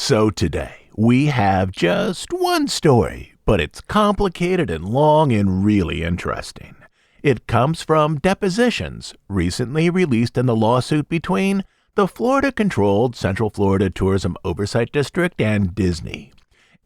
So today, we have just one story, but it's complicated and long and really interesting. It comes from depositions recently released in the lawsuit between the Florida-controlled Central Florida Tourism Oversight District and Disney.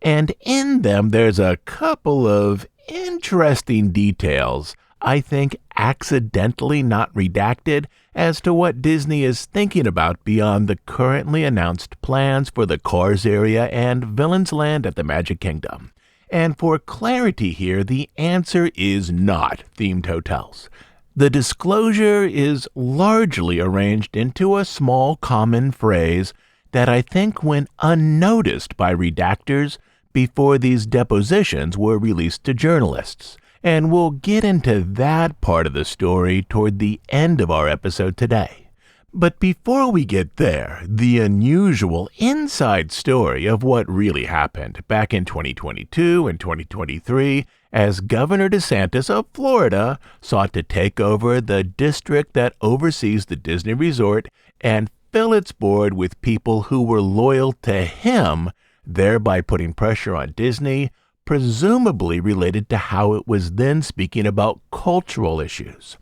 And in them, there's a couple of interesting details, I think accidentally not redacted, as to what Disney is thinking about beyond the currently announced plans for the Cars area and Villains Land at the Magic Kingdom. And for clarity here, the answer is not themed hotels. The disclosure is largely arranged into a small common phrase that I think went unnoticed by redactors before these depositions were released to journalists. And we'll get into that part of the story toward the end of our episode today. But before we get there, the unusual inside story of what really happened back in 2022 and 2023 as Governor DeSantis of Florida sought to take over the district that oversees the Disney Resort and fill its board with people who were loyal to him, thereby putting pressure on Disney, presumably related to how it was then speaking about cultural issues.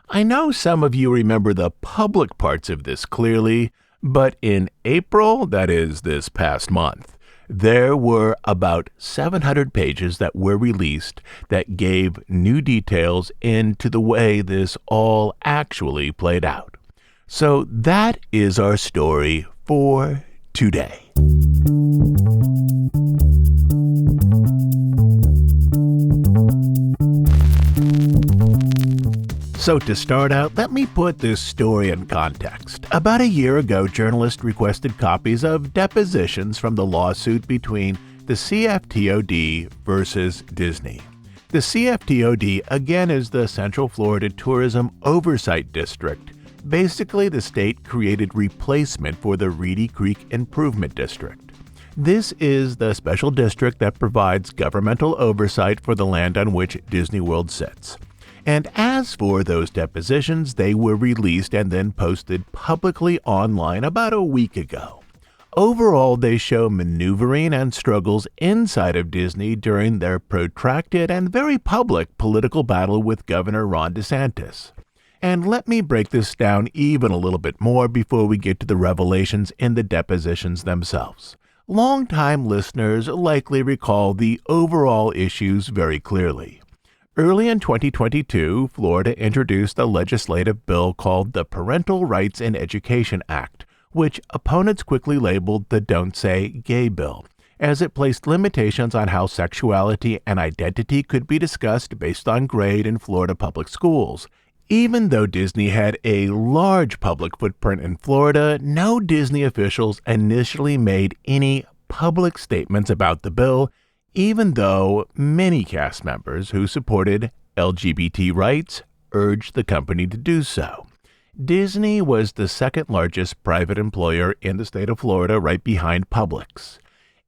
I know some of you remember the public parts of this clearly, but in April, that is this past month, there were about 700 pages that were released that gave new details into the way this all actually played out. So that is our story for today. So to start out, let me put this story in context. About a year ago, journalists requested copies of depositions from the lawsuit between the CFTOD versus Disney. The CFTOD, again, is the Central Florida Tourism Oversight District, basically the state-created replacement for the Reedy Creek Improvement District. This is the special district that provides governmental oversight for the land on which Disney World sits. And as for those depositions, they were released and then posted publicly online about a week ago. Overall, they show maneuvering and struggles inside of Disney during their protracted and very public political battle with Governor Ron DeSantis. And let me break this down even a little bit more before we get to the revelations in the depositions themselves. Longtime listeners likely recall the overall issues very clearly. Early in 2022, Florida introduced a legislative bill called the Parental Rights in Education Act, which opponents quickly labeled the Don't Say Gay bill, as it placed limitations on how sexuality and identity could be discussed based on grade in Florida public schools. Even though Disney had a large public footprint in Florida, no Disney officials initially made any public statements about the bill, even though many cast members who supported LGBT rights urged the company to do so. Disney was the second largest private employer in the state of Florida, right behind Publix.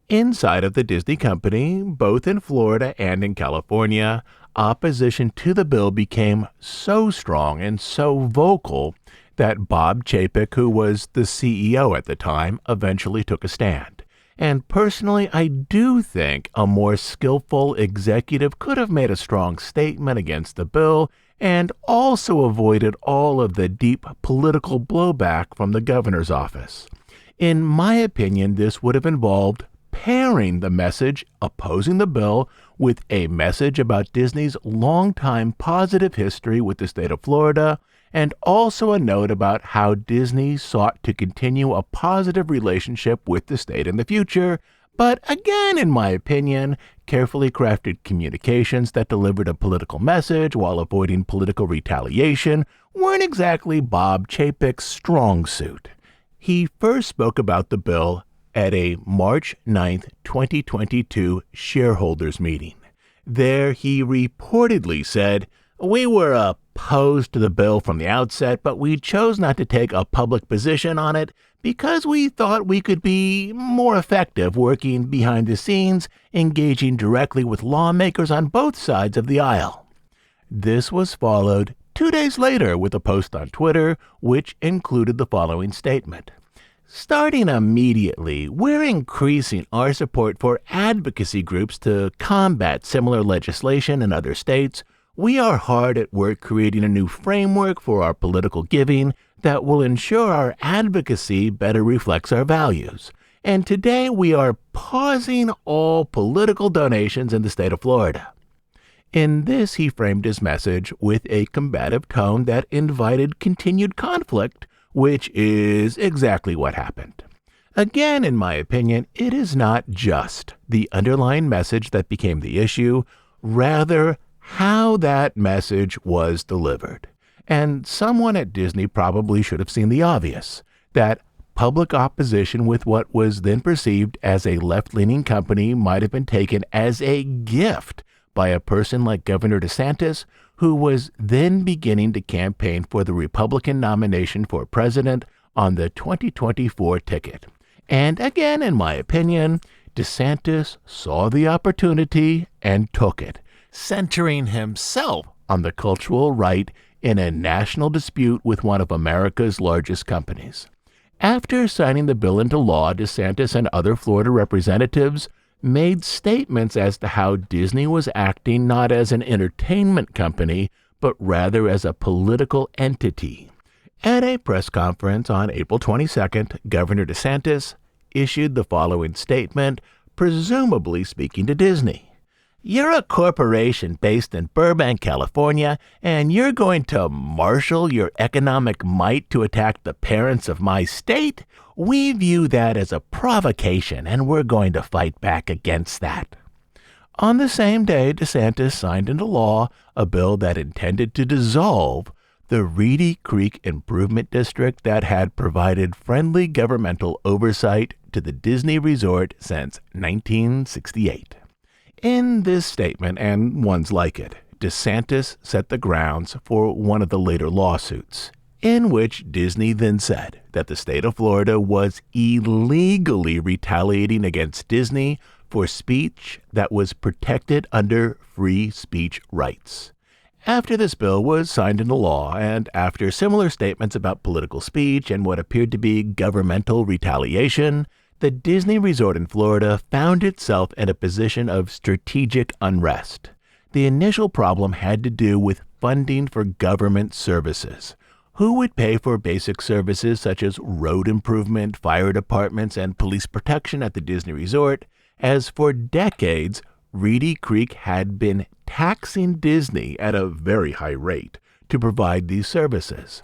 Inside of the Disney company, both in Florida and in California, opposition to the bill became so strong and so vocal that Bob Chapek, who was the CEO at the time, eventually took a stand. And personally, I do think a more skillful executive could have made a strong statement against the bill and also avoided all of the deep political blowback from the governor's office. In my opinion, this would have involved pairing the message opposing the bill with a message about Disney's longtime positive history with the state of Florida, and also a note about how Disney sought to continue a positive relationship with the state in the future, but again, in my opinion, carefully crafted communications that delivered a political message while avoiding political retaliation weren't exactly Bob Chapek's strong suit. He first spoke about the bill at a March 9, 2022 shareholders meeting. There he reportedly said, "We were opposed to the bill from the outset, but we chose not to take a public position on it because we thought we could be more effective working behind the scenes, engaging directly with lawmakers on both sides of the aisle." This was followed 2 days later with a post on Twitter, which included the following statement. Starting immediately, we're increasing our support for advocacy groups to combat similar legislation in other states. We are hard at work creating a new framework for our political giving that will ensure our advocacy better reflects our values. And today we are pausing all political donations in the state of Florida. In this, he framed his message with a combative tone that invited continued conflict, which is exactly what happened. Again, in my opinion, it is not just the underlying message that became the issue, rather how that message was delivered. And someone at Disney probably should have seen the obvious, that public opposition with what was then perceived as a left-leaning company might have been taken as a gift by a person like Governor DeSantis, who was then beginning to campaign for the Republican nomination for president on the 2024 ticket. And again, in my opinion, DeSantis saw the opportunity and took it, centering himself on the cultural right in a national dispute with one of America's largest companies. After signing the bill into law, DeSantis and other Florida representatives made statements as to how Disney was acting not as an entertainment company, but rather as a political entity. At a press conference on April 22nd, Governor DeSantis issued the following statement, presumably speaking to Disney. You're a corporation based in Burbank, California, and you're going to marshal your economic might to attack the parents of my state? We view that as a provocation, and we're going to fight back against that. On the same day, DeSantis signed into law a bill that intended to dissolve the Reedy Creek Improvement District that had provided friendly governmental oversight to the Disney resort since 1968. In this statement, and ones like it, DeSantis set the grounds for one of the later lawsuits, in which Disney then said that the state of Florida was illegally retaliating against Disney for speech that was protected under free speech rights. After this bill was signed into law, and after similar statements about political speech and what appeared to be governmental retaliation, the Disney resort in Florida found itself in a position of strategic unrest. The initial problem had to do with funding for government services. Who would pay for basic services such as road improvement, fire departments, and police protection at the Disney resort, as for decades, Reedy Creek had been taxing Disney at a very high rate to provide these services.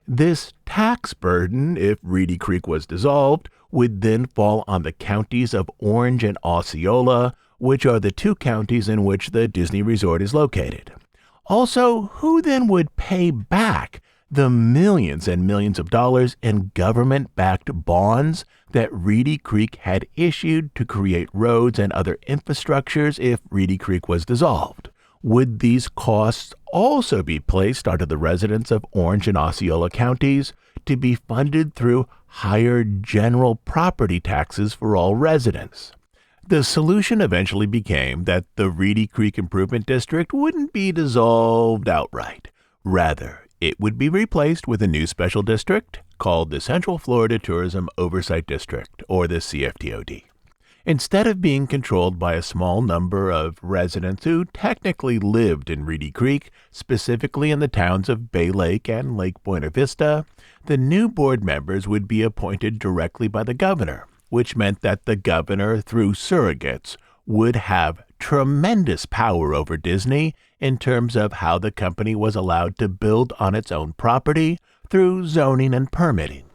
This tax burden, if Reedy Creek was dissolved, would then fall on the counties of Orange and Osceola, which are the two counties in which the Disney resort is located. Also, who then would pay back the millions and millions of dollars in government-backed bonds that Reedy Creek had issued to create roads and other infrastructures if Reedy Creek was dissolved? Would these costs also be placed onto the residents of Orange and Osceola counties to be funded through higher general property taxes for all residents? The solution eventually became that the Reedy Creek Improvement District wouldn't be dissolved outright. Rather, it would be replaced with a new special district called the Central Florida Tourism Oversight District, or the CFTOD. Instead of being controlled by a small number of residents who technically lived in Reedy Creek, specifically in the towns of Bay Lake and Lake Buena Vista, the new board members would be appointed directly by the governor, which meant that the governor, through surrogates, would have tremendous power over Disney in terms of how the company was allowed to build on its own property through zoning and permitting.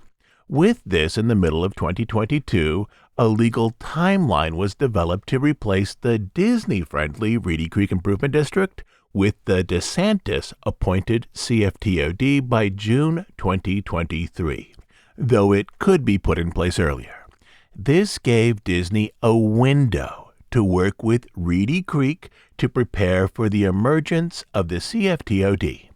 With this, in the middle of 2022, a legal timeline was developed to replace the Disney-friendly Reedy Creek Improvement District with the DeSantis-appointed CFTOD by June 2023, though it could be put in place earlier. This gave Disney a window to work with Reedy Creek to prepare for the emergence of the CFTOD.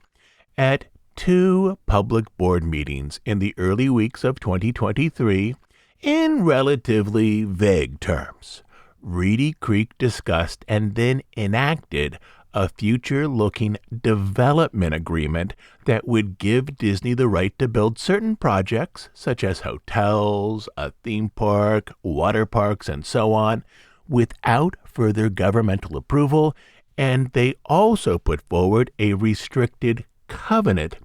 At two public board meetings in the early weeks of 2023, in relatively vague terms, Reedy Creek discussed and then enacted a future-looking development agreement that would give Disney the right to build certain projects, such as hotels, a theme park, water parks, and so on, without further governmental approval, and they also put forward a restricted covenant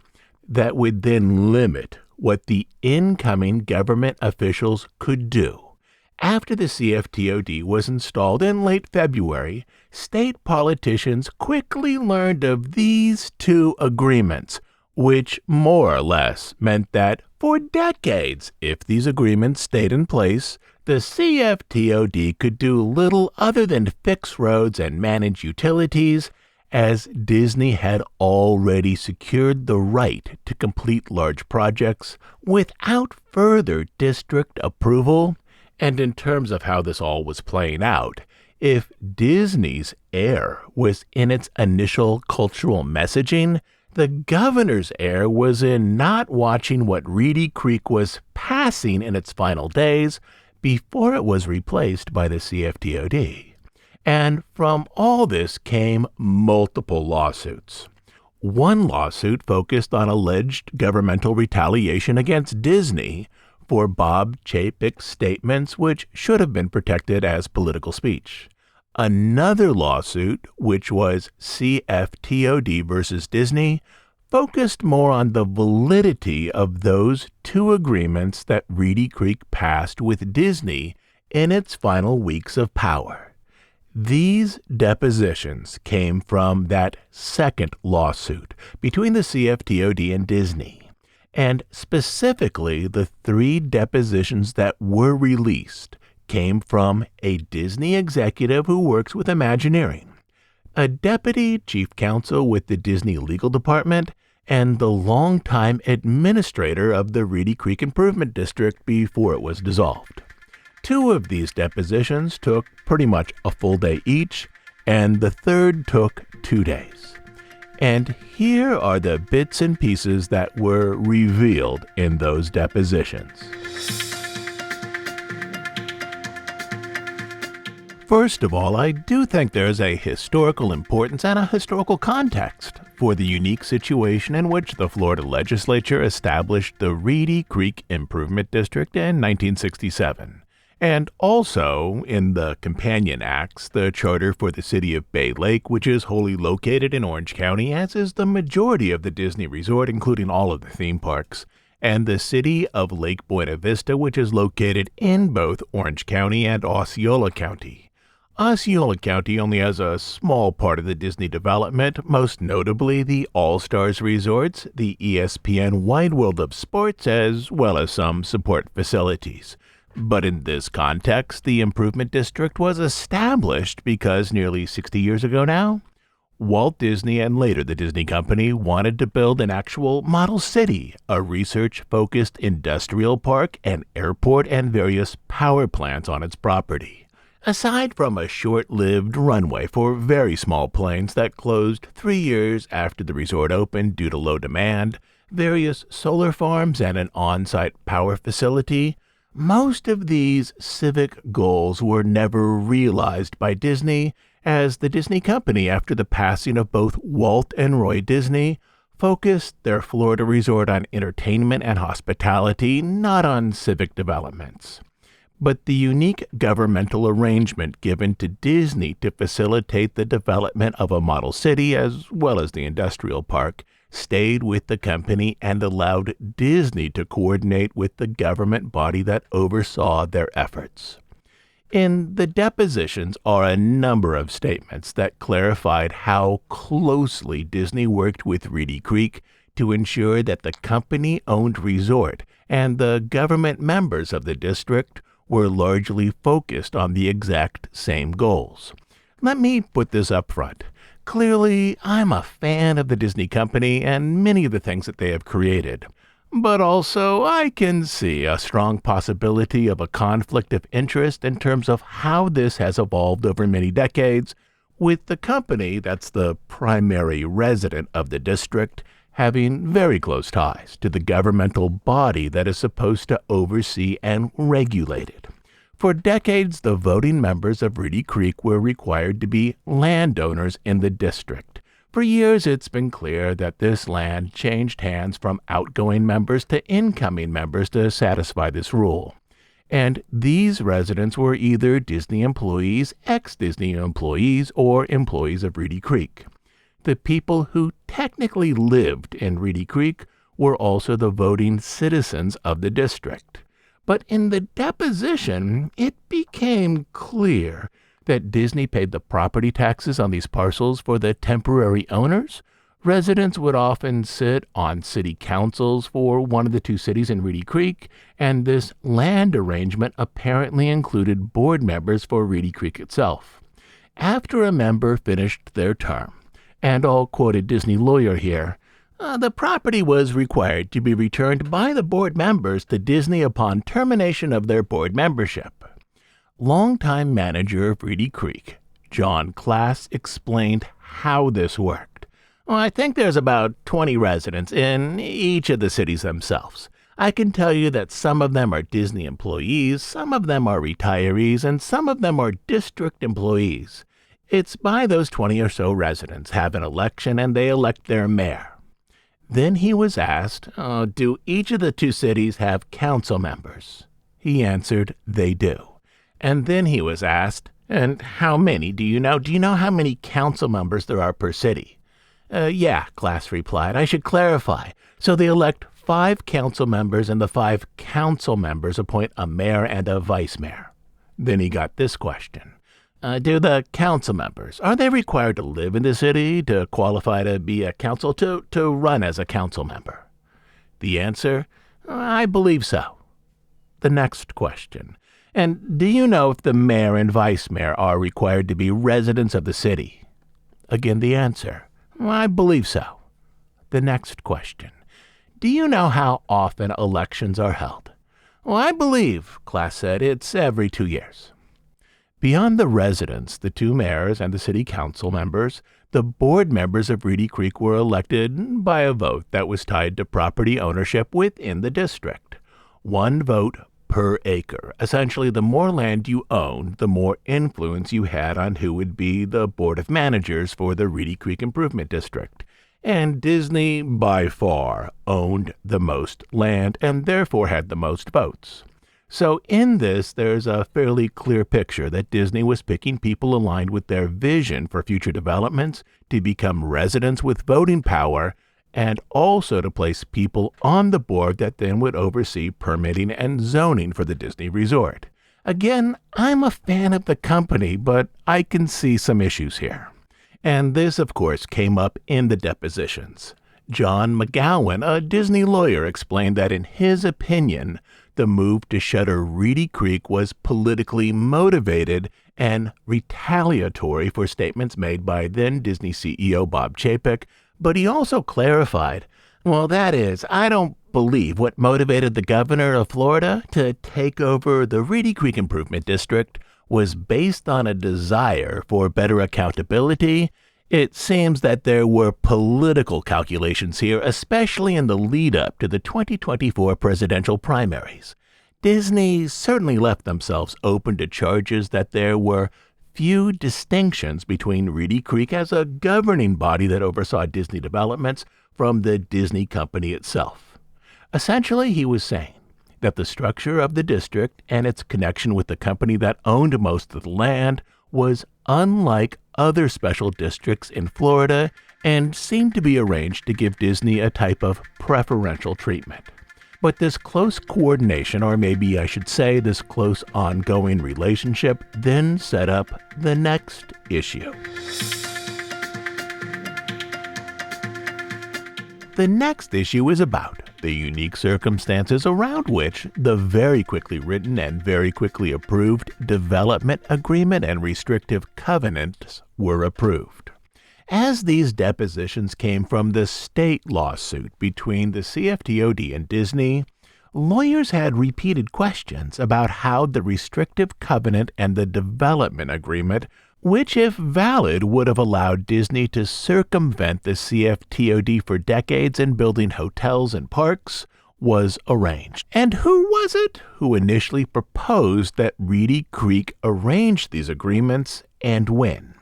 that would then limit what the incoming government officials could do. After the CFTOD was installed in late February, state politicians quickly learned of these two agreements, which more or less meant that for decades, if these agreements stayed in place, the CFTOD could do little other than fix roads and manage utilities, as Disney had already secured the right to complete large projects without further district approval. And in terms of how this all was playing out, if Disney's error was in its initial cultural messaging, the governor's error was in not watching what Reedy Creek was passing in its final days before it was replaced by the CFTOD. And from all this came multiple lawsuits. One lawsuit focused on alleged governmental retaliation against Disney for Bob Chapek's statements, which should have been protected as political speech. Another lawsuit, which was CFTOD versus Disney, focused more on the validity of those two agreements that Reedy Creek passed with Disney in its final weeks of power. These depositions came from that second lawsuit between the CFTOD and Disney. And specifically, the three depositions that were released came from a Disney executive who works with Imagineering, a deputy chief counsel with the Disney legal department, and the longtime administrator of the Reedy Creek Improvement District before it was dissolved. Two of these depositions took pretty much a full day each, and the third took 2 days. And here are the bits and pieces that were revealed in those depositions. First of all, I do think there's a historical importance and a historical context for the unique situation in which the Florida legislature established the Reedy Creek Improvement District in 1967. And also, in the companion acts, the charter for the city of Bay Lake, which is wholly located in Orange County, as is the majority of the Disney resort, including all of the theme parks, and the city of Lake Buena Vista, which is located in both Orange County and Osceola County. Osceola County only has a small part of the Disney development, most notably the All-Stars Resorts, the ESPN Wide World of Sports, as well as some support facilities. But in this context, the Improvement District was established because nearly 60 years ago now, Walt Disney and later the Disney Company wanted to build an actual model city, a research-focused industrial park, an airport, and various power plants on its property. Aside from a short-lived runway for very small planes that closed 3 years after the resort opened due to low demand, various solar farms, and an on-site power facility, most of these civic goals were never realized by Disney, as the Disney Company, after the passing of both Walt and Roy Disney, focused their Florida resort on entertainment and hospitality, not on civic developments. But the unique governmental arrangement given to Disney to facilitate the development of a model city as well as the industrial park stayed with the company and allowed Disney to coordinate with the government body that oversaw their efforts. In the depositions are a number of statements that clarified how closely Disney worked with Reedy Creek to ensure that the company-owned resort and the government members of the district were largely focused on the exact same goals. Let me put this up front. Clearly, I'm a fan of the Disney Company and many of the things that they have created. But also, I can see a strong possibility of a conflict of interest in terms of how this has evolved over many decades, with the company that's the primary resident of the district having very close ties to the governmental body that is supposed to oversee and regulate it. For decades, the voting members of Reedy Creek were required to be landowners in the district. For years, it's been clear that this land changed hands from outgoing members to incoming members to satisfy this rule. And these residents were either Disney employees, ex-Disney employees, or employees of Reedy Creek. The people who technically lived in Reedy Creek were also the voting citizens of the district. But in the deposition, it became clear that Disney paid the property taxes on these parcels for the temporary owners. Residents would often sit on city councils for one of the two cities in Reedy Creek, and this land arrangement apparently included board members for Reedy Creek itself. After a member finished their term, and I'll quote a Disney lawyer here, the property was required to be returned by the board members to Disney upon termination of their board membership. Longtime manager of Reedy Creek, John Class, explained how this worked. Well, I think there's about 20 residents in each of the cities themselves. I can tell you that some of them are Disney employees, some of them are retirees, and some of them are district employees. It's by those 20 or so residents have an election and they elect their mayor. Then he was asked, do each of the two cities have council members? He answered, they do. And then he was asked, and how many do you know? Do you know how many council members there are per city? Yeah, Class replied. I should clarify. So they elect 5 council members, and the 5 council members appoint a mayor and a vice mayor. Then he got this question. Do the council members, are they required to live in the city to qualify to be a council, to run as a council member? The answer, I believe so. The next question. And do you know if the mayor and vice mayor are required to be residents of the city? Again, the answer. I believe so. The next question. Do you know how often elections are held? Well, I believe, Class said, it's every 2 years. Beyond the residents, the 2 mayors and the city council members, the board members of Reedy Creek were elected by a vote that was tied to property ownership within the district. 1 vote per acre. Essentially, the more land you owned, the more influence you had on who would be the board of managers for the Reedy Creek Improvement District. And Disney, by far, owned the most land and therefore had the most votes. So in this, there's a fairly clear picture that Disney was picking people aligned with their vision for future developments to become residents with voting power, and also to place people on the board that then would oversee permitting and zoning for the Disney resort. Again, I'm a fan of the company, but I can see some issues here. And this, of course, came up in the depositions. John McGowan, a Disney lawyer, explained that in his opinion, the move to shutter Reedy Creek was politically motivated and retaliatory for statements made by then Disney CEO Bob Chapek, but he also clarified, well, that is, I don't believe what motivated the governor of Florida to take over the Reedy Creek Improvement District was based on a desire for better accountability. It seems that there were political calculations here, especially in the lead-up to the 2024 presidential primaries. Disney certainly left themselves open to charges that there were few distinctions between Reedy Creek as a governing body that oversaw Disney developments from the Disney company itself. Essentially, he was saying that the structure of the district and its connection with the company that owned most of the land was unlike other special districts in Florida and seemed to be arranged to give Disney a type of preferential treatment. But this close coordination, or maybe I should say this close ongoing relationship, then set up the next issue. The next issue is about the unique circumstances around which the very quickly written and very quickly approved development agreement and restrictive covenants were approved. As these depositions came from the state lawsuit between the CFTOD and Disney, lawyers had repeated questions about how the restrictive covenant and the development agreement, which if valid would have allowed Disney to circumvent the CFTOD for decades in building hotels and parks, was arranged. And who was it who initially proposed that Reedy Creek arrange these agreements and when?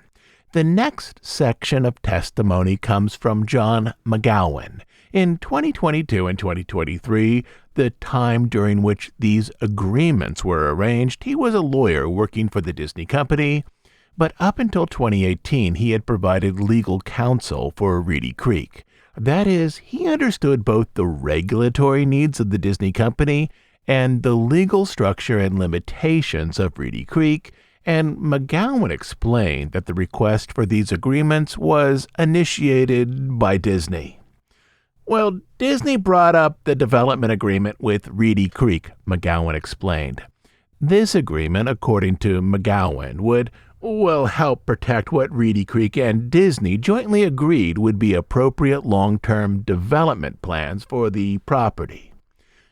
The next section of testimony comes from John McGowan. In 2022 and 2023, the time during which these agreements were arranged, he was a lawyer working for the Disney company, but up until 2018, he had provided legal counsel for Reedy Creek. That is, he understood both the regulatory needs of the Disney company and the legal structure and limitations of Reedy Creek, and McGowan explained that the request for these agreements was initiated by Disney. Well, Disney brought up the development agreement with Reedy Creek, McGowan explained. This agreement, according to McGowan, would help protect what Reedy Creek and Disney jointly agreed would be appropriate long-term development plans for the property.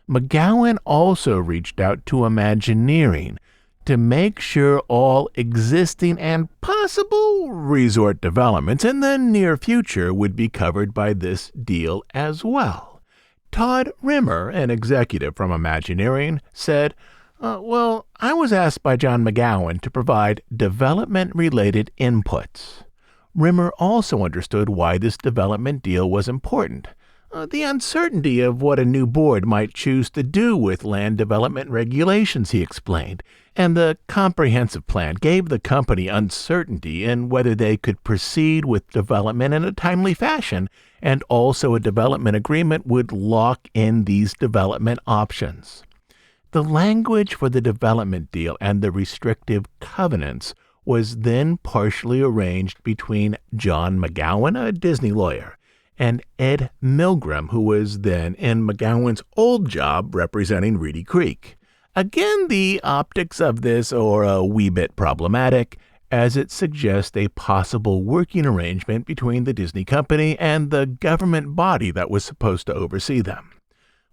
McGowan also reached out to Imagineering to make sure all existing and possible resort developments in the near future would be covered by this deal as well. Todd Rimmer, an executive from Imagineering, said, I was asked by John McGowan to provide development-related inputs. Rimmer also understood why this development deal was important. The uncertainty of what a new board might choose to do with land development regulations, he explained, and the comprehensive plan gave the company uncertainty in whether they could proceed with development in a timely fashion, and also a development agreement would lock in these development options. The language for the development deal and the restrictive covenants was then partially arranged between John McGowan, a Disney lawyer, and Ed Milgram, who was then in McGowan's old job representing Reedy Creek. Again, the optics of this are a wee bit problematic, as it suggests a possible working arrangement between the Disney company and the government body that was supposed to oversee them.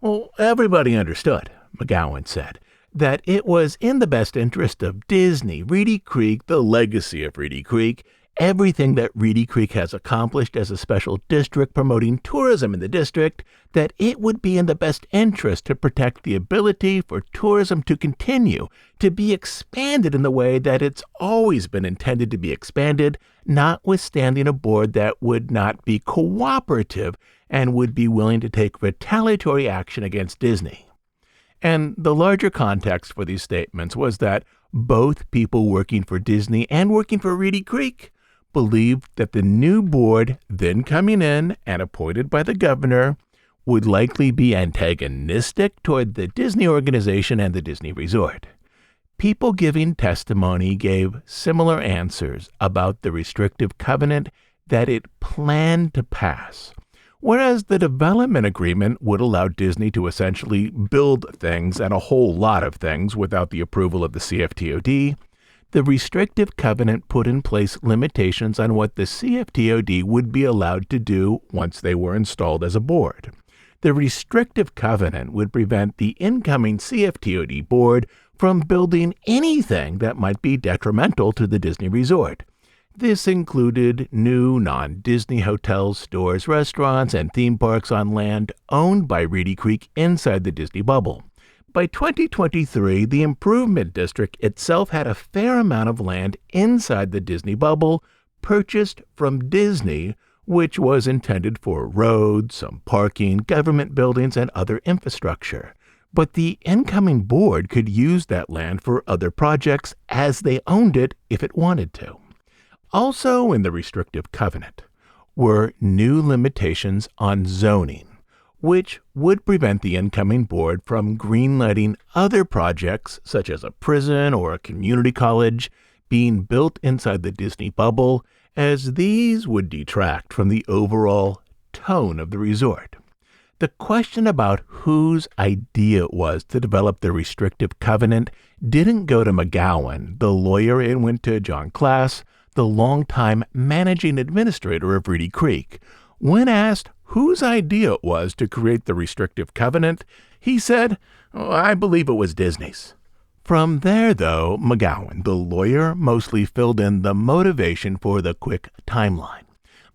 Well, everybody understood, McGowan said, that it was in the best interest of Disney, Reedy Creek, the legacy of Reedy Creek, everything that Reedy Creek has accomplished as a special district promoting tourism in the district, that it would be in the best interest to protect the ability for tourism to continue, to be expanded in the way that it's always been intended to be expanded, notwithstanding a board that would not be cooperative and would be willing to take retaliatory action against Disney. And the larger context for these statements was that both people working for Disney and working for Reedy Creek believed that the new board, then coming in and appointed by the governor, would likely be antagonistic toward the Disney organization and the Disney resort. People giving testimony gave similar answers about the restrictive covenant that it planned to pass. Whereas the development agreement would allow Disney to essentially build things and a whole lot of things without the approval of the CFTOD, the restrictive covenant put in place limitations on what the CFTOD would be allowed to do once they were installed as a board. The restrictive covenant would prevent the incoming CFTOD board from building anything that might be detrimental to the Disney resort. This included new non-Disney hotels, stores, restaurants, and theme parks on land owned by Reedy Creek inside the Disney bubble. By 2023, the Improvement District itself had a fair amount of land inside the Disney bubble purchased from Disney, which was intended for roads, some parking, government buildings, and other infrastructure. But the incoming board could use that land for other projects as they owned it if it wanted to. Also in the restrictive covenant were new limitations on zoning, which would prevent the incoming board from greenlighting other projects, such as a prison or a community college, being built inside the Disney bubble, as these would detract from the overall tone of the resort. The question about whose idea it was to develop the restrictive covenant didn't go to McGowan, the lawyer. It went to John Klass, the longtime managing administrator of Reedy Creek. When asked whose idea it was to create the restrictive covenant, he said, I believe it was Disney's. From there, though, McGowan, the lawyer, mostly filled in the motivation for the quick timeline.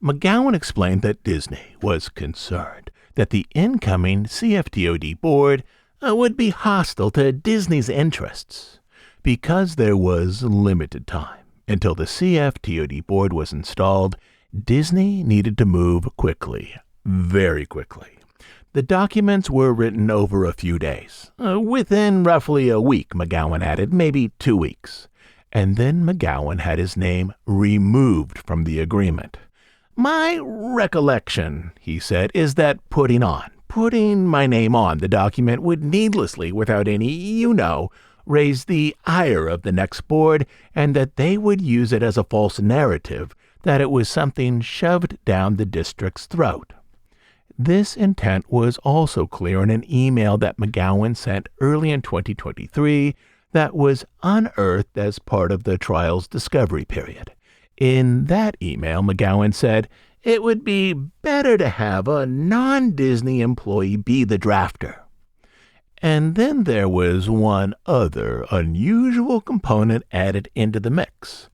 McGowan explained that Disney was concerned that the incoming CFTOD board would be hostile to Disney's interests. Because there was limited time until the CFTOD board was installed, Disney needed to move quickly, very quickly. The documents were written over a few days, within roughly a week, McGowan added, maybe 2 weeks. And then McGowan had his name removed from the agreement. My recollection, he said, is that putting my name on the document would needlessly, without any, raise the ire of the next board, and that they would use it as a false narrative that it was something shoved down the district's throat. This intent was also clear in an email that McGowan sent early in 2023 that was unearthed as part of the trial's discovery period. In that email, McGowan said it would be better to have a non-Disney employee be the drafter. And then there was one other unusual component added into the mix.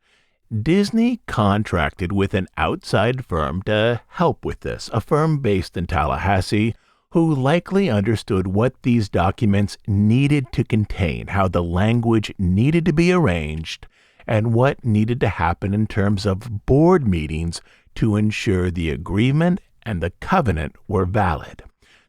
Disney contracted with an outside firm to help with this, a firm based in Tallahassee, who likely understood what these documents needed to contain, how the language needed to be arranged, and what needed to happen in terms of board meetings to ensure the agreement and the covenant were valid.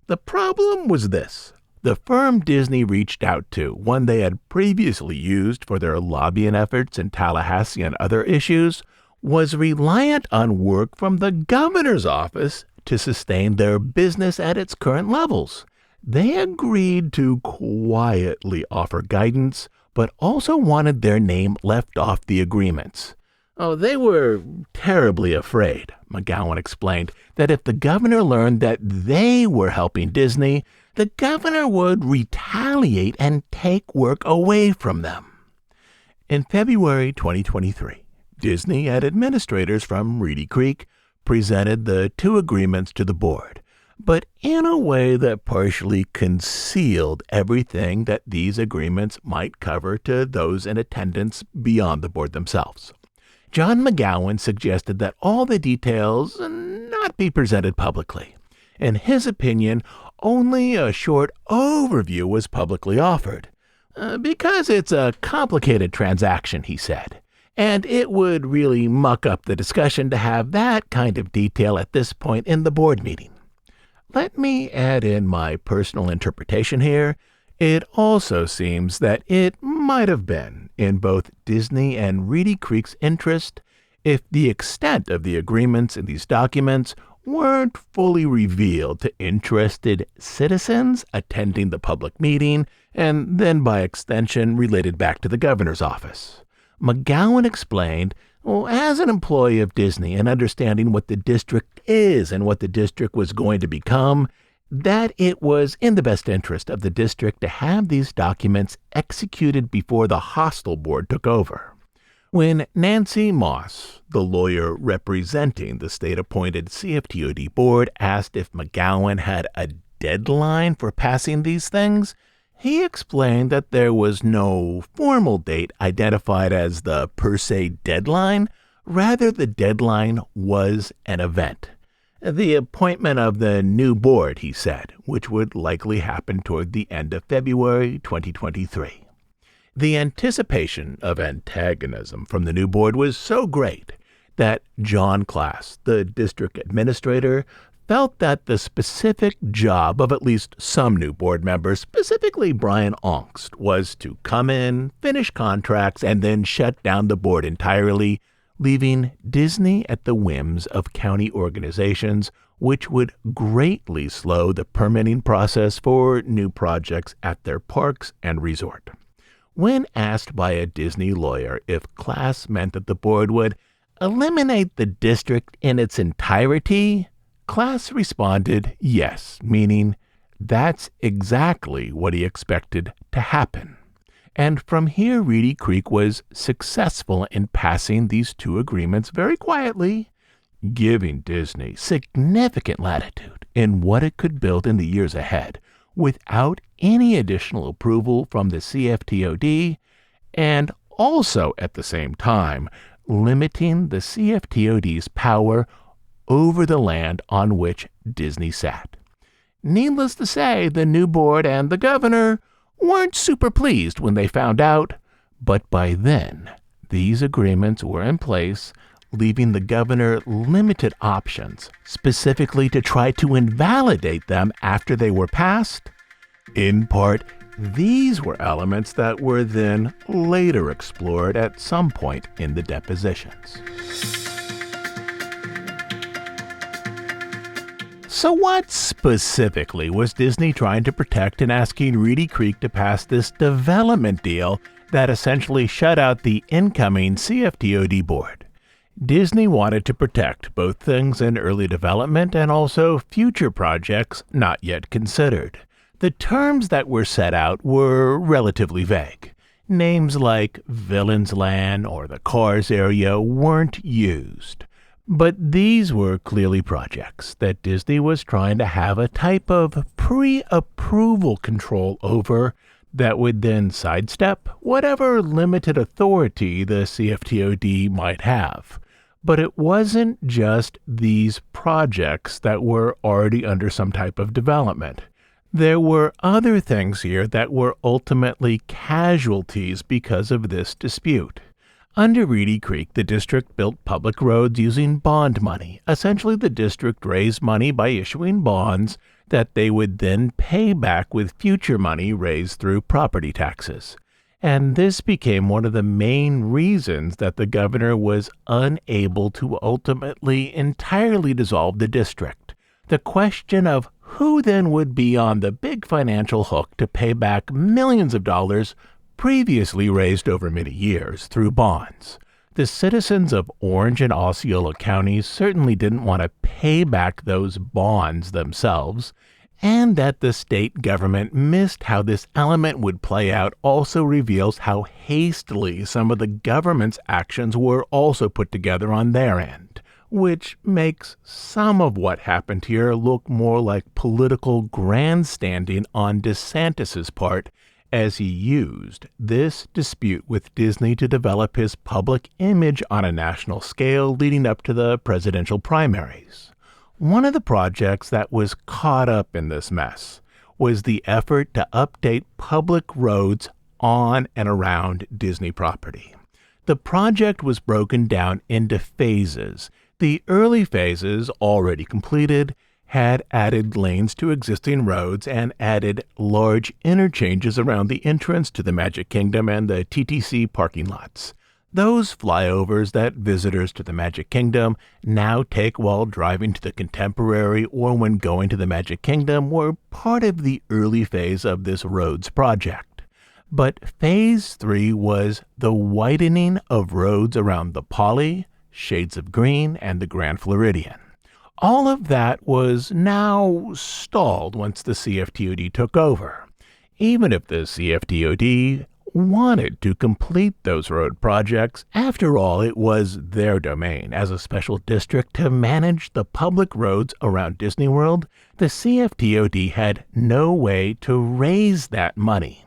The problem was this. The firm Disney reached out to, one they had previously used for their lobbying efforts in Tallahassee and other issues, was reliant on work from the governor's office to sustain their business at its current levels. They agreed to quietly offer guidance, but also wanted their name left off the agreements. They were terribly afraid, McGowan explained, that if the governor learned that they were helping Disney, the governor would retaliate and take work away from them. In February 2023, Disney and administrators from Reedy Creek presented the two agreements to the board, but in a way that partially concealed everything that these agreements might cover to those in attendance beyond the board themselves. John McGowan suggested that all the details not be presented publicly. In his opinion, only a short overview was publicly offered. Because it's a complicated transaction, he said, and it would really muck up the discussion to have that kind of detail at this point in the board meeting. Let me add in my personal interpretation here. It also seems that it might have been in both Disney and Reedy Creek's interest if the extent of the agreements in these documents weren't fully revealed to interested citizens attending the public meeting and then by extension related back to the governor's office. McGowan explained, as an employee of Disney and understanding what the district is and what the district was going to become, that it was in the best interest of the district to have these documents executed before the hostile board took over. When Nancy Moss, the lawyer representing the state-appointed CFTOD board, asked if McGowan had a deadline for passing these things, he explained that there was no formal date identified as the per se deadline. Rather, the deadline was an event. The appointment of the new board, he said, which would likely happen toward the end of February 2023. The anticipation of antagonism from the new board was so great that John Class, the district administrator, felt that the specific job of at least some new board members, specifically Brian Ongst, was to come in, finish contracts, and then shut down the board entirely, leaving Disney at the whims of county organizations, which would greatly slow the permitting process for new projects at their parks and resort. When asked by a Disney lawyer if Class meant that the board would eliminate the district in its entirety, Class responded yes, meaning that's exactly what he expected to happen. And from here, Reedy Creek was successful in passing these two agreements very quietly, giving Disney significant latitude in what it could build in the years ahead, without any additional approval from the CFTOD, and also at the same time limiting the CFTOD's power over the land on which Disney sat. Needless to say, the new board and the governor weren't super pleased when they found out, but by then, these agreements were in place, leaving the governor limited options, specifically to try to invalidate them after they were passed. In part, these were elements that were then later explored at some point in the depositions. So what specifically was Disney trying to protect in asking Reedy Creek to pass this development deal that essentially shut out the incoming CFTOD board? Disney wanted to protect both things in early development and also future projects not yet considered. The terms that were set out were relatively vague. Names like Villains Land or the Cars area weren't used. But these were clearly projects that Disney was trying to have a type of pre-approval control over that would then sidestep whatever limited authority the CFTOD might have. But it wasn't just these projects that were already under some type of development. There were other things here that were ultimately casualties because of this dispute. Under Reedy Creek, the district built public roads using bond money. Essentially, the district raised money by issuing bonds that they would then pay back with future money raised through property taxes. And this became one of the main reasons that the governor was unable to ultimately entirely dissolve the district. The question of who then would be on the big financial hook to pay back millions of dollars previously raised over many years through bonds. The citizens of Orange and Osceola counties certainly didn't want to pay back those bonds themselves, and that the state government missed how this element would play out also reveals how hastily some of the government's actions were also put together on their end, which makes some of what happened here look more like political grandstanding on DeSantis's part, as he used this dispute with Disney to develop his public image on a national scale leading up to the presidential primaries. One of the projects that was caught up in this mess was the effort to update public roads on and around Disney property. The project was broken down into phases. The early phases, already completed, had added lanes to existing roads and added large interchanges around the entrance to the Magic Kingdom and the TTC parking lots. Those flyovers that visitors to the Magic Kingdom now take while driving to the Contemporary or when going to the Magic Kingdom were part of the early phase of this roads project. But Phase 3 was the widening of roads around the Poly, Shades of Green, and the Grand Floridian. All of that was now stalled once the CFTOD took over. Even if the CFTOD wanted to complete those road projects, after all, it was their domain as a special district to manage the public roads around Disney World. The CFTOD had no way to raise that money.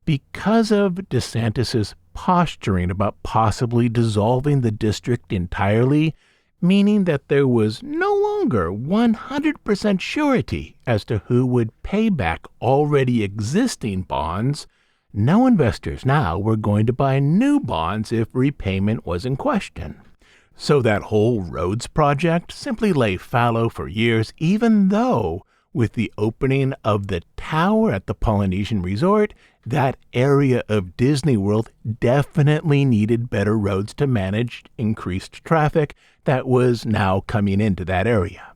Because of DeSantis's posturing about possibly dissolving the district entirely, meaning that there was no longer 100% surety as to who would pay back already existing bonds, no investors now were going to buy new bonds if repayment was in question. So that whole roads project simply lay fallow for years, even though with the opening of the tower at the Polynesian Resort, that area of Disney World definitely needed better roads to manage increased traffic that was now coming into that area.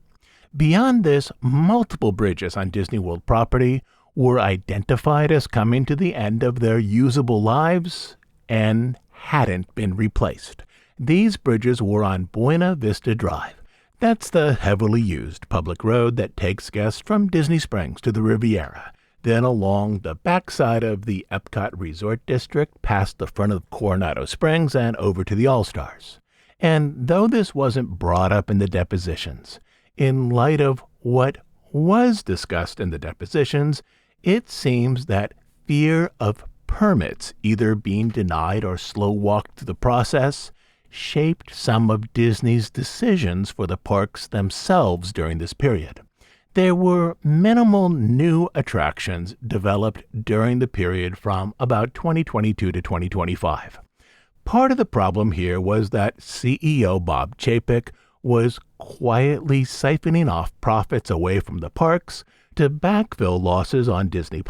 Beyond this, multiple bridges on Disney World property were identified as coming to the end of their usable lives and hadn't been replaced. These bridges were on Buena Vista Drive. That's the heavily used public road that takes guests from Disney Springs to the Riviera, then along the backside of the Epcot Resort District, past the front of Coronado Springs and over to the All-Stars. And though this wasn't brought up in the depositions, in light of what was discussed in the depositions, it seems that fear of permits either being denied or slow-walked through the process shaped some of Disney's decisions for the parks themselves during this period. There were minimal new attractions developed during the period from about 2022 to 2025. Part of the problem here was that CEO Bob Chapek was quietly siphoning off profits away from the parks to backfill losses on Disney+.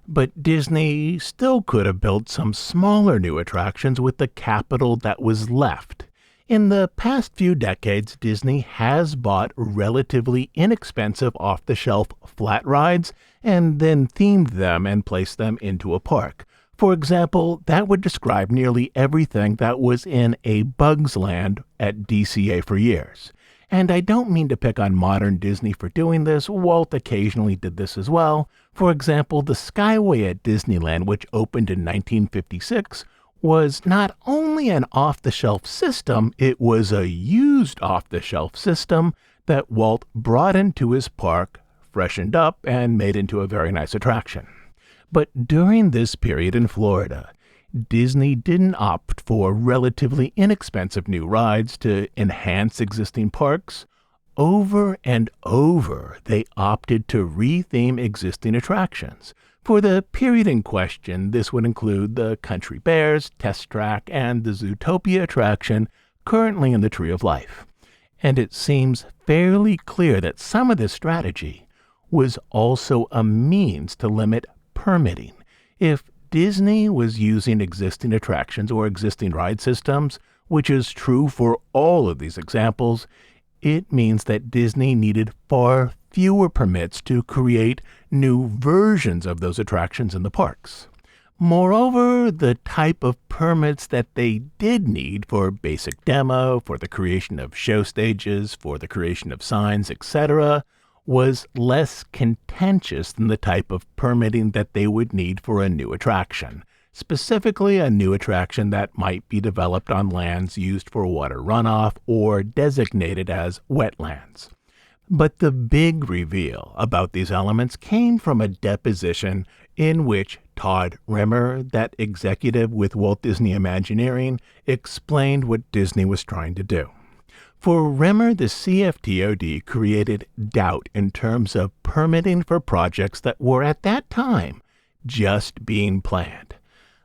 But Disney still could have built some smaller new attractions with the capital that was left. In the past few decades, Disney has bought relatively inexpensive off-the-shelf flat rides and then themed them and placed them into a park. For example, that would describe nearly everything that was in a Bugs Land at DCA for years. And I don't mean to pick on modern Disney for doing this. Walt occasionally did this as well. For example, the Skyway at Disneyland, which opened in 1956, was not only an off-the-shelf system, it was a used off-the-shelf system that Walt brought into his park, freshened up, and made into a very nice attraction. But during this period in Florida, Disney didn't opt for relatively inexpensive new rides to enhance existing parks. Over and over, they opted to retheme existing attractions. For the period in question, this would include the Country Bears, Test Track, and the Zootopia attraction currently in the Tree of Life. And it seems fairly clear that some of this strategy was also a means to limit permitting. If Disney was using existing attractions or existing ride systems, which is true for all of these examples, it means that Disney needed far fewer permits to create new versions of those attractions in the parks. Moreover, the type of permits that they did need for basic demo, for the creation of show stages, for the creation of signs, etc., was less contentious than the type of permitting that they would need for a new attraction, specifically a new attraction that might be developed on lands used for water runoff or designated as wetlands. But the big reveal about these elements came from a deposition in which Todd Rimmer, that executive with Walt Disney Imagineering, explained what Disney was trying to do. For Rimmer, the CFTOD created doubt in terms of permitting for projects that were at that time just being planned.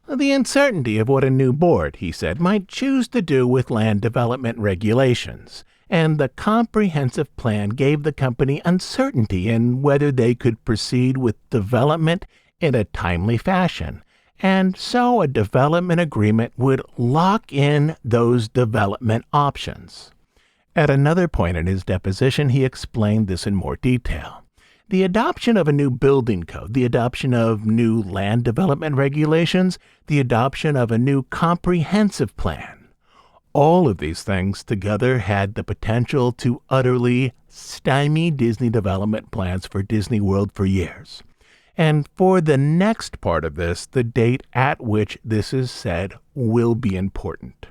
The uncertainty of what a new board, he said, might choose to do with land development regulations, and the comprehensive plan gave the company uncertainty in whether they could proceed with development in a timely fashion, and so a development agreement would lock in those development options. At another point in his deposition, he explained this in more detail. The adoption of a new building code, the adoption of new land development regulations, the adoption of a new comprehensive plan, all of these things together had the potential to utterly stymie Disney development plans for Disney World for years. And for the next part of this, the date at which this is said will be important.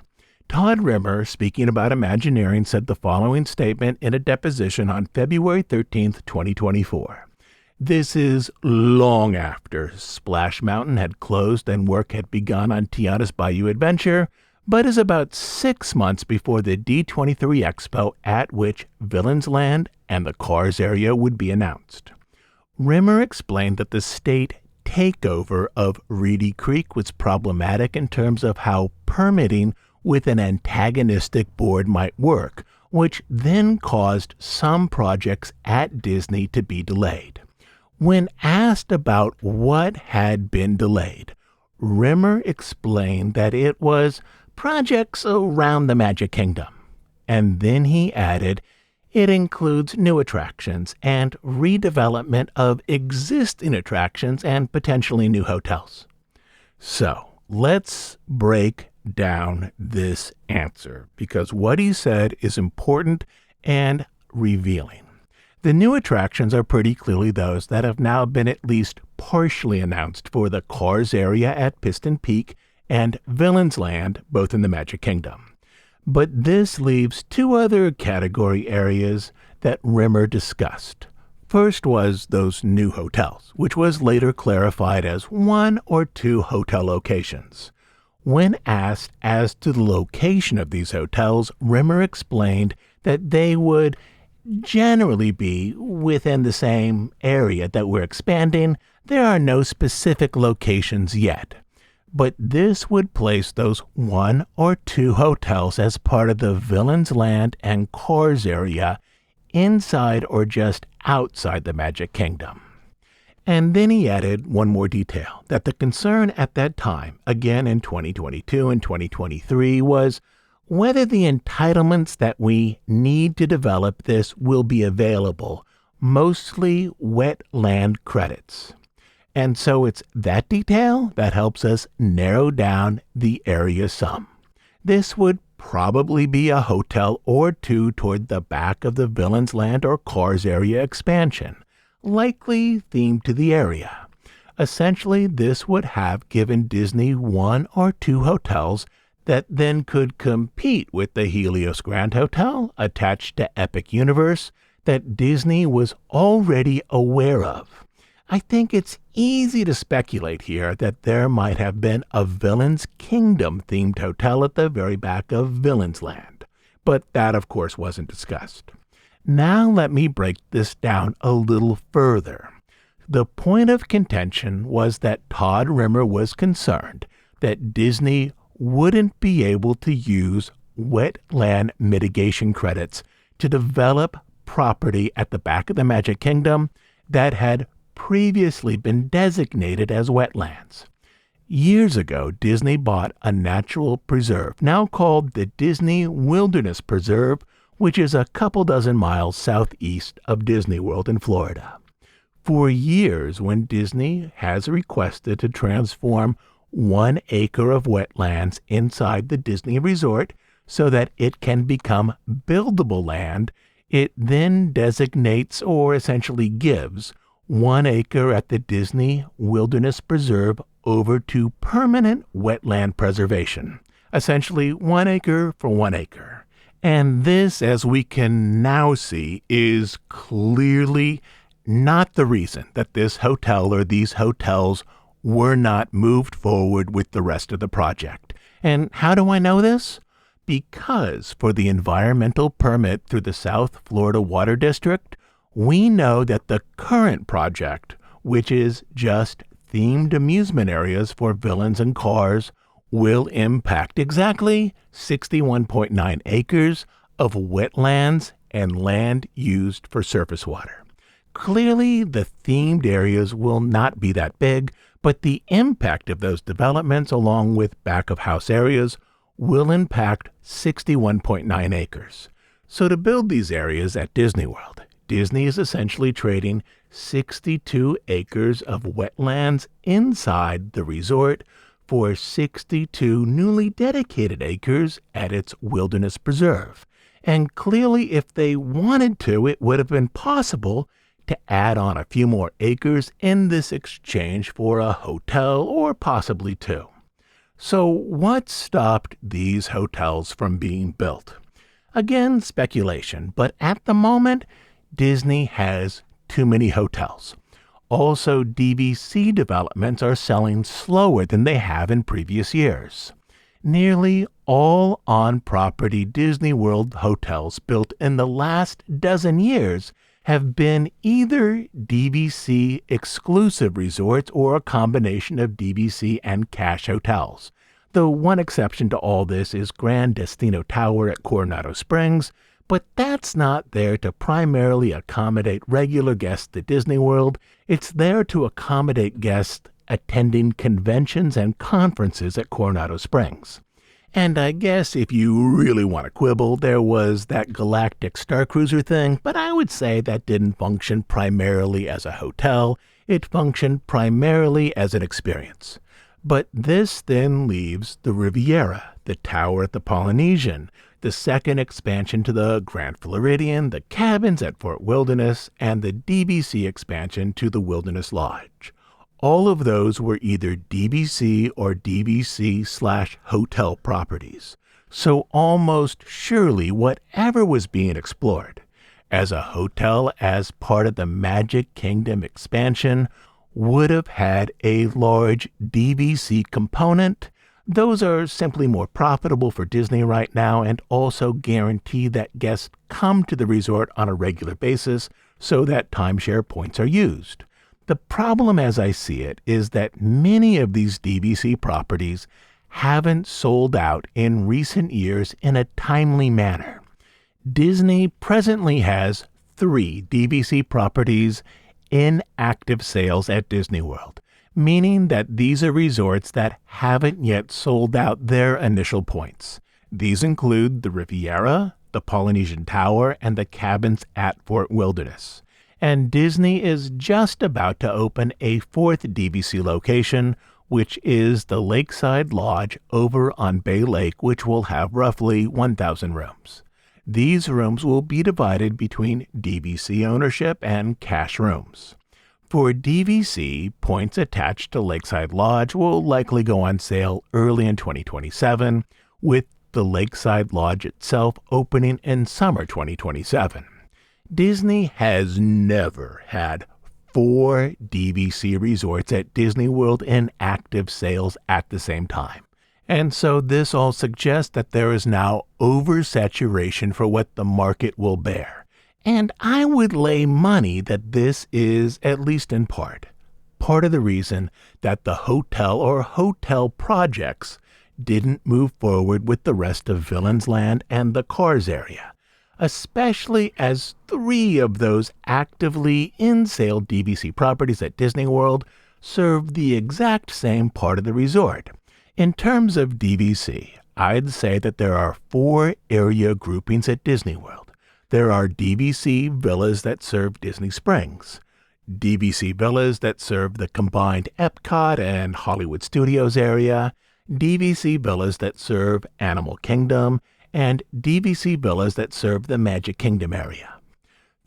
Todd Rimmer, speaking about Imagineering, said the following statement in a deposition on February 13, 2024. This is long after Splash Mountain had closed and work had begun on Tiana's Bayou Adventure, but is about 6 months before the D23 Expo at which Villains Land and the Cars area would be announced. Rimmer explained that the state takeover of Reedy Creek was problematic in terms of how permitting with an antagonistic board might work, which then caused some projects at Disney to be delayed. When asked about what had been delayed, Rimmer explained that it was projects around the Magic Kingdom. And then he added, it includes new attractions and redevelopment of existing attractions and potentially new hotels. So let's break down this answer, because what he said is important and revealing. The new attractions are pretty clearly those that have now been at least partially announced for the Cars area at Piston Peak and Villains Land, both in the Magic Kingdom. But this leaves two other category areas that Rimmer discussed. First was those new hotels, which was later clarified as 1 or 2 hotel locations. When asked as to the location of these hotels, Rimmer explained that they would generally be within the same area that we're expanding. There are no specific locations yet. But this would place those 1 or 2 hotels as part of the Villains Land and Cars area inside or just outside the Magic Kingdom. And then he added one more detail, that the concern at that time, again in 2022 and 2023, was whether the entitlements that we need to develop this will be available, mostly wetland credits. And so it's that detail that helps us narrow down the area some. This would probably be a hotel or 2 toward the back of the Villains Land or Cars area expansion, likely themed to the area. Essentially, this would have given Disney 1 or 2 hotels that then could compete with the Helios Grand Hotel attached to Epic Universe that Disney was already aware of. I think it's easy to speculate here that there might have been a Villains Kingdom themed hotel at the very back of Villains Land, but that of course wasn't discussed. Now let me break this down a little further. The point of contention was that Todd Rimmer was concerned that Disney wouldn't be able to use wetland mitigation credits to develop property at the back of the Magic Kingdom that had previously been designated as wetlands. Years ago, Disney bought a natural preserve, now called the Disney Wilderness Preserve, which is a couple dozen miles southeast of Disney World in Florida. For years, when Disney has requested to transform 1 acre of wetlands inside the Disney Resort so that it can become buildable land, it then designates or essentially gives 1 acre at the Disney Wilderness Preserve over to permanent wetland preservation. Essentially 1 acre for 1 acre. And this, as we can now see, is clearly not the reason that this hotel or these hotels were not moved forward with the rest of the project. And how do I know this? Because for the environmental permit through the South Florida Water District, we know that the current project, which is just themed amusement areas for villains and cars, will impact exactly 61.9 acres of wetlands and land used for surface water. Clearly, the themed areas will not be that big, but the impact of those developments along with back-of-house areas will impact 61.9 acres. So to build these areas at Disney World, Disney is essentially trading 62 acres of wetlands inside the resort for 62 newly dedicated acres at its Wilderness Preserve. And clearly, if they wanted to, it would have been possible to add on a few more acres in this exchange for a hotel or possibly 2. So what stopped these hotels from being built? Again, speculation, but at the moment, Disney has too many hotels. Also, DVC developments are selling slower than they have in previous years. Nearly all on-property Disney World hotels built in the last dozen years have been either DVC exclusive resorts or a combination of DVC and cash hotels. The one exception to all this is Grand Destino Tower at Coronado Springs, but that's not there to primarily accommodate regular guests at Disney World. It's there to accommodate guests attending conventions and conferences at Coronado Springs. And I guess if you really want to quibble, there was that Galactic Star Cruiser thing, but I would say that didn't function primarily as a hotel. It functioned primarily as an experience. But this then leaves the Riviera, the Tower at the Polynesian, the second expansion to the Grand Floridian, the cabins at Fort Wilderness, and the DVC expansion to the Wilderness Lodge. All of those were either DVC or DVC/hotel properties. So almost surely whatever was being explored as a hotel as part of the Magic Kingdom expansion would have had a large DVC component, Those are simply more profitable for Disney right now and also guarantee that guests come to the resort on a regular basis so that timeshare points are used. The problem, as I see it, is that many of these DVC properties haven't sold out in recent years in a timely manner. Disney presently has 3 DVC properties in active sales at Disney World, meaning that these are resorts that haven't yet sold out their initial points. These include the Riviera, the Polynesian Tower, and the cabins at Fort Wilderness. And Disney is just about to open a 4th DVC location, which is the Lakeside Lodge over on Bay Lake, which will have roughly 1,000 rooms. These rooms will be divided between DVC ownership and cash rooms. For DVC, points attached to Lakeside Lodge will likely go on sale early in 2027, with the Lakeside Lodge itself opening in summer 2027. Disney has never had 4 DVC resorts at Disney World in active sales at the same time. And so this all suggests that there is now oversaturation for what the market will bear. And I would lay money that this is, at least in part of the reason that the hotel or hotel projects didn't move forward with the rest of Villains Land and the Cars area, especially as 3 of those actively in-sale DVC properties at Disney World serve the exact same part of the resort. In terms of DVC, I'd say that there are 4 area groupings at Disney World. There are DVC villas that serve Disney Springs, DVC villas that serve the combined Epcot and Hollywood Studios area, DVC villas that serve Animal Kingdom, and DVC villas that serve the Magic Kingdom area.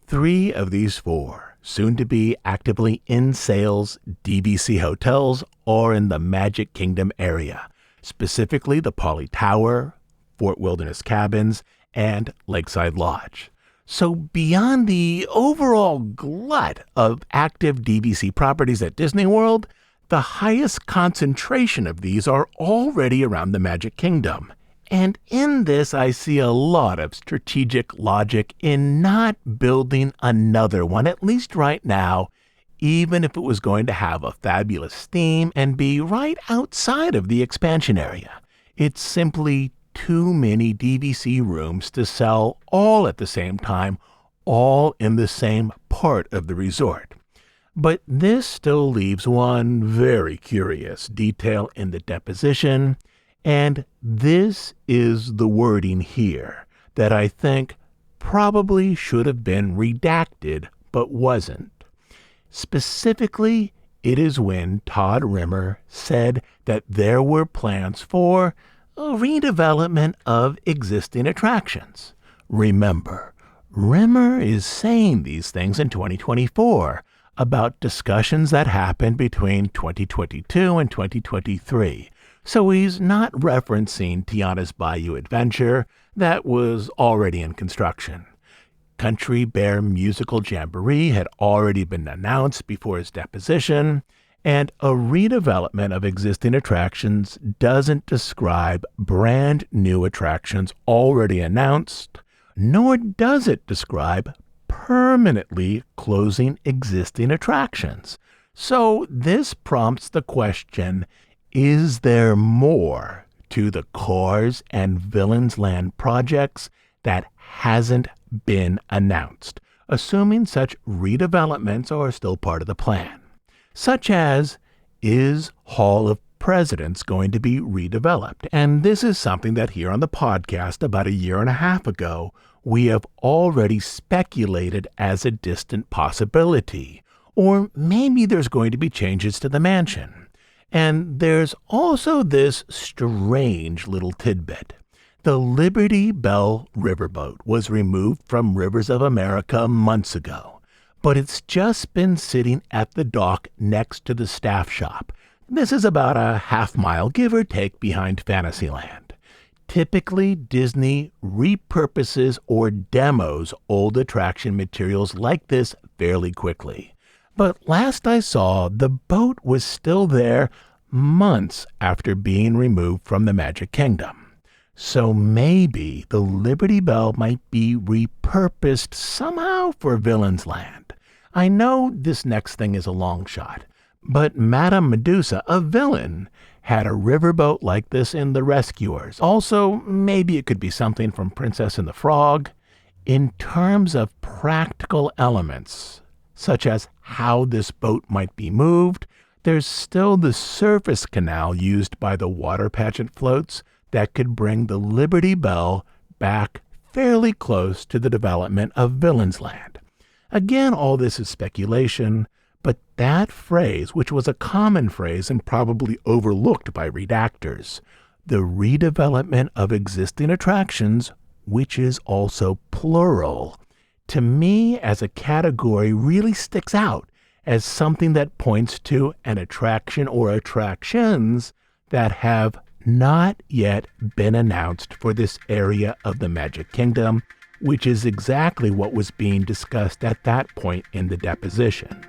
3 of these 4, soon to be actively in sales DVC hotels, are in the Magic Kingdom area, specifically the Poly Tower, Fort Wilderness Cabins, and Lakeside Lodge. So beyond the overall glut of active DVC properties at Disney World, the highest concentration of these are already around the Magic Kingdom. And in this, I see a lot of strategic logic in not building another one, at least right now, even if it was going to have a fabulous theme and be right outside of the expansion area. It's simply too many DVC rooms to sell all at the same time, all in the same part of the resort. But this still leaves one very curious detail in the deposition, and this is the wording here that I think probably should have been redacted but wasn't. Specifically, it is when Todd Rimmer said that there were plans for a redevelopment of existing attractions. Remember, Rimmer is saying these things in 2024 about discussions that happened between 2022 and 2023. So he's not referencing Tiana's Bayou Adventure that was already in construction. Country Bear Musical Jamboree had already been announced before his deposition, and a redevelopment of existing attractions doesn't describe brand new attractions already announced, nor does it describe permanently closing existing attractions. So this prompts the question, is there more to the Cars and Villains Land projects that hasn't been announced, assuming such redevelopments are still part of the plan? Such as, is Hall of Presidents going to be redeveloped? And this is something that here on the podcast about a year and a half ago, we have already speculated as a distant possibility. Or maybe there's going to be changes to the mansion. And there's also this strange little tidbit. The Liberty Bell riverboat was removed from Rivers of America months ago, but it's just been sitting at the dock next to the staff shop. This is about a half-mile, give or take, behind Fantasyland. Typically, Disney repurposes or demos old attraction materials like this fairly quickly. But last I saw, the boat was still there, months after being removed from the Magic Kingdom. So maybe the Liberty Bell might be repurposed somehow for Villain's Land. I know this next thing is a long shot, but Madame Medusa, a villain, had a riverboat like this in The Rescuers. Also, maybe it could be something from Princess and the Frog. In terms of practical elements, such as how this boat might be moved, there's still the surface canal used by the water pageant floats that could bring the Liberty Bell back fairly close to the development of Villain's Land. Again, all this is speculation, but that phrase, which was a common phrase and probably overlooked by redactors, the redevelopment of existing attractions, which is also plural, to me as a category really sticks out as something that points to an attraction or attractions that have not yet been announced for this area of the Magic Kingdom, which is exactly what was being discussed at that point in the deposition.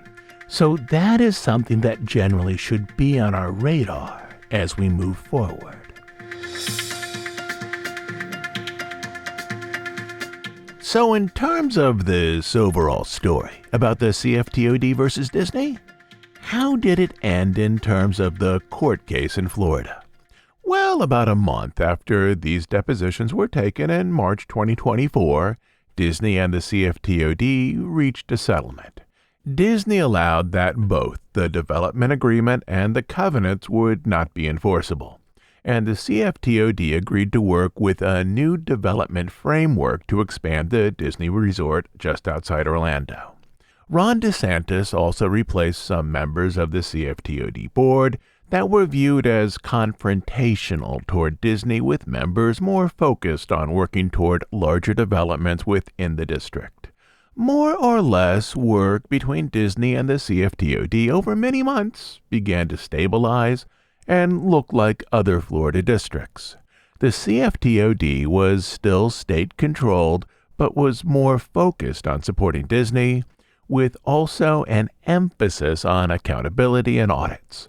So that is something that generally should be on our radar as we move forward. So in terms of this overall story about the CFTOD versus Disney, how did it end in terms of the court case in Florida? Well, about a month after these depositions were taken in March 2024, Disney and the CFTOD reached a settlement. Disney allowed that both the development agreement and the covenants would not be enforceable, and the CFTOD agreed to work with a new development framework to expand the Disney resort just outside Orlando. Ron DeSantis also replaced some members of the CFTOD board that were viewed as confrontational toward Disney, with members more focused on working toward larger developments within the district. More or less, work between Disney and the CFTOD over many months began to stabilize and look like other Florida districts. The CFTOD was still state-controlled, but was more focused on supporting Disney, with also an emphasis on accountability and audits.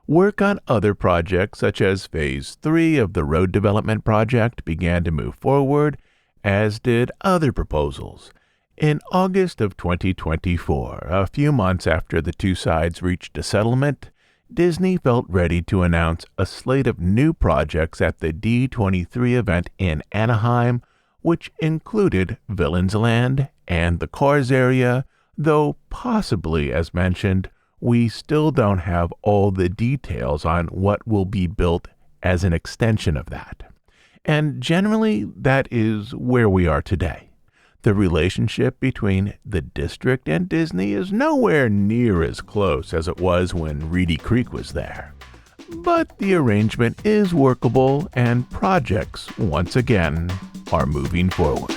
Work on other projects, such as Phase 3 of the road development project, began to move forward, as did other proposals. In August of 2024, a few months after the two sides reached a settlement, Disney felt ready to announce a slate of new projects at the D23 event in Anaheim, which included Villain's Land and the Cars area, though possibly, as mentioned, we still don't have all the details on what will be built as an extension of that. And generally, that is where we are today. The relationship between the district and Disney is nowhere near as close as it was when Reedy Creek was there. But the arrangement is workable, and projects, once again, are moving forward.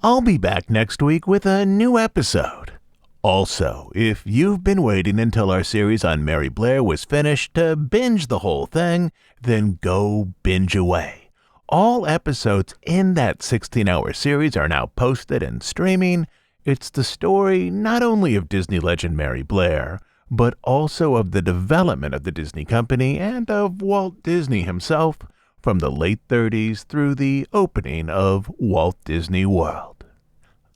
I'll be back next week with a new episode. Also, if you've been waiting until our series on Mary Blair was finished to binge the whole thing, then go binge away. All episodes in that 16-hour series are now posted and streaming. It's the story not only of Disney legend Mary Blair, but also of the development of the Disney Company and of Walt Disney himself from the late 30s through the opening of Walt Disney World.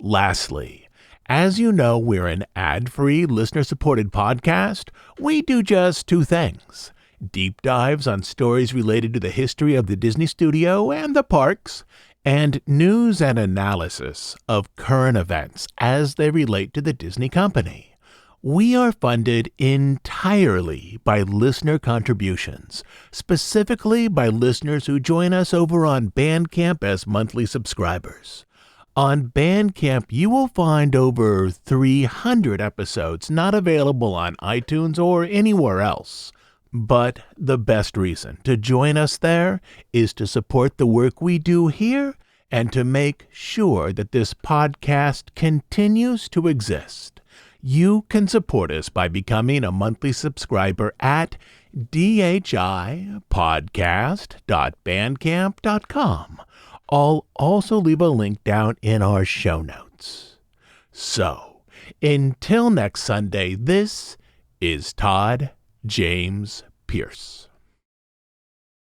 Lastly, as you know, we're an ad-free, listener-supported podcast. We do just two things: deep dives on stories related to the history of the Disney studio and the parks, and news and analysis of current events as they relate to the Disney Company. We are funded entirely by listener contributions, specifically by listeners who join us over on Bandcamp as monthly subscribers. On Bandcamp, you will find over 300 episodes not available on iTunes or anywhere else. But the best reason to join us there is to support the work we do here and to make sure that this podcast continues to exist. You can support us by becoming a monthly subscriber at dhipodcast.bandcamp.com. I'll also leave a link down in our show notes. So, until next Sunday, this is Todd James Pierce.